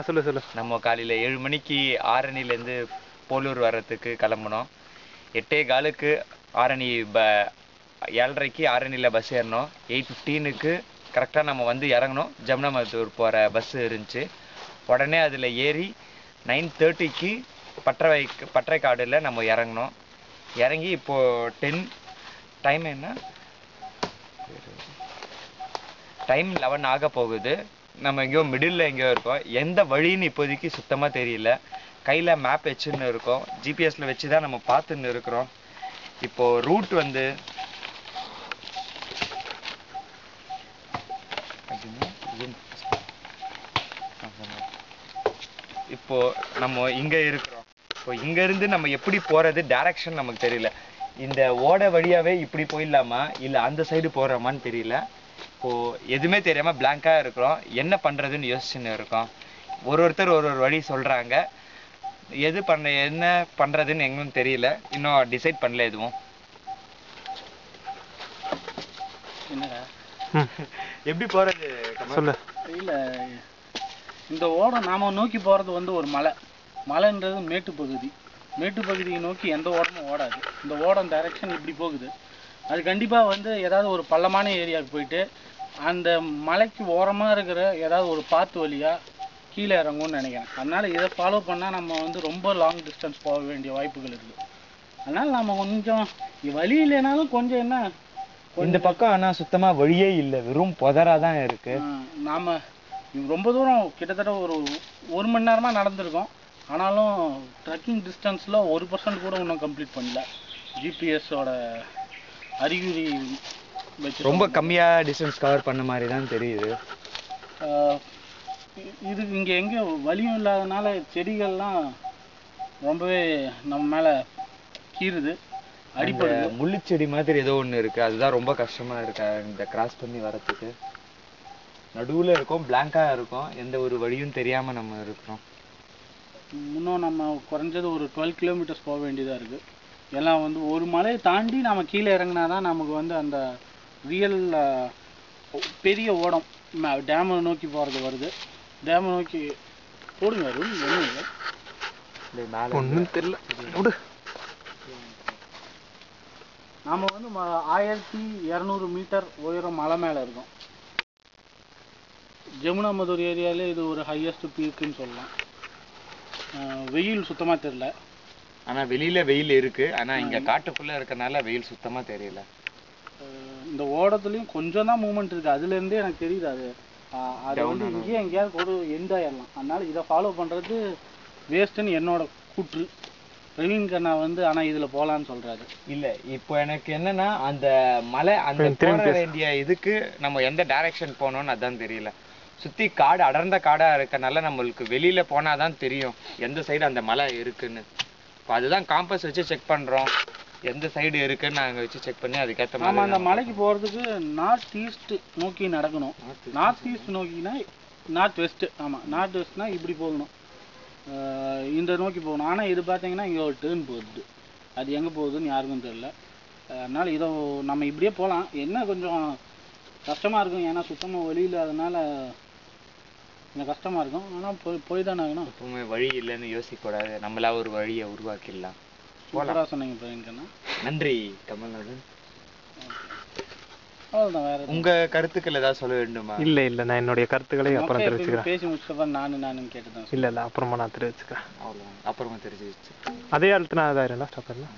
சொல்லு சொல்லு. நம்ம காலையில் 7 மணிக்கு ஆரணிலேருந்து போலூர் வர்றதுக்கு கிளம்புனோம். 8:15 ஆரணி 7:30 ஆரணியில் பஸ் ஏறினோம். 8:15 கரெக்டாக நம்ம வந்து இறங்கணும். ஜமுனாமத்தூர் போகிற பஸ்ஸு இருந்துச்சு. உடனே அதில் ஏறி 9:30 பட்டறைக்காடில் நம்ம இறங்கினோம். இறங்கி இப்போது 10 டைம் என்ன டைம் 11 ஆக போகுது. நம்ம எங்கேயோ மிடில் எங்கேயோ இருக்கோம். எந்த வழின்னு இப்போதைக்கு சுத்தமாக தெரியல. கையில் மேப் வச்சுன்னு இருக்கோம். ஜிபிஎஸ்ல வச்சு தான் நம்ம பார்த்துன்னு இருக்கிறோம். இப்போது ரூட் வந்து இப்போது நம்ம இங்கே இருக்கிறோம். இப்போ இங்கேருந்து நம்ம எப்படி போகிறது டைரக்ஷன் நமக்கு தெரியல. இந்த ஓடை வழியாகவே இப்படி போயிடலாமா இல்லை அந்த சைடு போகிறோமான்னு தெரியல. இப்போது எதுவுமே தெரியாமல் பிளாங்காக இருக்கிறோம். என்ன பண்ணுறதுன்னு யோசிச்சுன்னு இருக்கோம். ஒருத்தர் ஒரு வழி சொல்கிறாங்க. என்ன பண்ணுறதுன்னு எங்களும் தெரியல. இன்னும் டிசைட் பண்ணல எதுவும். என்னடா எப்படி போகிறது சொல்லு. இல்லை, இந்த ஓடம் நாம் நோக்கி போகிறது வந்து ஒரு மலைன்றது மேட்டு பகுதியை நோக்கி எந்த ஓடமும் ஓடாது. இந்த ஓடம் டைரெக்ஷன் இப்படி போகுது. அது கண்டிப்பாக வந்து ஏதாவது ஒரு பள்ளமான ஏரியாவுக்கு போயிட்டு அந்த மலைக்கு ஓரமாக இருக்கிற ஏதாவது ஒரு பாத்து வழியாக கீழே இறங்கும்னு நினைக்கிறேன். அதனால் இதை ஃபாலோ பண்ணால் நம்ம வந்து ரொம்ப லாங் டிஸ்டன்ஸ் போக வேண்டிய வாய்ப்புகள் இருக்குது. அதனால் நம்ம கொஞ்சம் வழி இல்லைனாலும் கொஞ்சம் என்ன இந்த பக்கம் ஆனால் சுத்தமாக வழியே இல்லை, வெறும் புதராக தான் இருக்குது. நாம் ரொம்ப தூரம் கிட்டத்தட்ட ஒரு மணி நேரமாக நடந்திருக்கோம். ஆனாலும் ட்ரெக்கிங் டிஸ்டன்ஸில் 1% கூட இன்னும் கம்ப்ளீட் பண்ணல. ஜிபிஎஸோட அறிகுறி வச்சு ரொம்ப கம்மியாக டிஸ்டன்ஸ் கவர் பண்ண மாதிரி தான் தெரியுது. இது இங்கே எங்கேயும் வழியும் இல்லாதனால செடிகள்லாம் ரொம்பவே நம்ம மேலே கீறுது, அடிப்படுது. முள்ளுச்செடி மாதிரி ஏதோ ஒன்று இருக்குது. அதுதான் ரொம்ப கஷ்டமாக இருக்கு இந்த கிராஸ் பண்ணி வரத்துக்கு. நடுவில் இருக்கும், பிளாங்காக இருக்கும், எந்த ஒரு வழியும் தெரியாமல் நம்ம இருக்கிறோம். இன்னும் நம்ம குறைஞ்சது ஒரு 12 கிலோமீட்டர்ஸ் போக வேண்டியதாக இருக்குது. எல்லாம் வந்து ஒரு மலையை தாண்டி நம்ம கீழே இறங்கினா தான் நமக்கு வந்து அந்த ரியல் பெரிய ஓடம் டேமை நோக்கி போகிறது வருது. டேமை நோக்கி போடுங்க. ஒன்றும் தெரியல. நாம் வந்து 1200 மீட்டர் உயரம் மலை மேலே இருக்கோம். ஜமுனாமத்தூர் ஏரியாவிலே இது ஒரு ஹையஸ்ட் பீக்குன்னு சொல்லலாம். வெயில் சுத்தமாக தெரியல. ஆனால் வெளியில் வெயில் இருக்குது. ஆனால் இங்கே காட்டுக்குள்ளே இருக்கனால வெயில் சுத்தமாக தெரியல. இந்த ஓடத்துலேயும் கொஞ்சம் தான் மூமெண்ட் இருக்குது. அதுலேருந்தே எனக்கு தெரியுது அது வந்து இங்கேயே எங்கேயாவது ஒரு எண்ட் ஆயிடலாம். அதனால் இதை ஃபாலோ பண்ணுறது வேஸ்ட்டுன்னு என்னோட கூற்று. பிரவீன் கண்ணா வந்து ஆனால் இதில் போகலான்னு சொல்கிறாரு. இல்லை, இப்போ எனக்கு என்னென்னா அந்த மலை அந்த போக வேண்டிய இதுக்கு நம்ம எந்த டைரக்ஷன் போகணும்னு அதான் தெரியல. சுற்றி காடு, அடர்ந்த காடாக இருக்கனால நம்மளுக்கு வெளியில் போனால் தான் தெரியும் எந்த சைடு அந்த மலை இருக்குன்னு. இப்போ அதுதான் காம்பஸ் வச்சு செக் பண்ணுறோம். எந்த சைடு இருக்குன்னு நாங்கள் வச்சு செக் பண்ணி அதுக்கேற்ற மாதிரி. நம்ம அந்த மலைக்கு போகிறதுக்கு நார்த் ஈஸ்ட் நோக்கி நடக்கணும். நார்த் ஈஸ்ட் நோக்கினா நார்த் வெஸ்ட்டு. ஆமாம், நார்த் வெஸ்ட்னா இப்படி போகணும், இந்த நோக்கி போகணும். ஆனால் இது பார்த்தீங்கன்னா இங்கே ஒரு டேர்ன் போகுது. அது எங்கே போகுதுன்னு யாருக்கும் தெரியல. அதனால் இதை நம்ம இப்படியே போகலாம். என்ன கொஞ்சம் கஷ்டமாக இருக்கும், ஏன்னா சுத்தமாக வழி இல்லாதனால கொஞ்சம் கஷ்டமாக இருக்கும். ஆனால் போய் தானே ஆகணும். எப்பவுமே வழி இல்லைன்னு யோசிக்கக்கூடாது. நம்மளா ஒரு வழியை உருவாக்கிடலாம். போகலாம் சொன்னீங்க பிரவீன்கண்ணா. நன்றி கமல்நாதன். அவ்வளோதான். வேறு உங்கள் கருத்துக்கள் ஏதாவது சொல்ல வேண்டுமா? இல்லை, நான் என்னுடைய கருத்துக்களை அப்புறம் தெரிவிச்சுக்கிறேன். பேசி முடிச்சப்ப நானும் கேட்டுதான். இல்லை, அப்புறமா நான் தெரிவிச்சுக்கிறேன். அவ்வளோதான், அப்புறமா தெரிஞ்சு அதே அழுத்தினா அதான் ஸ்டாப் பண்ணலாம்.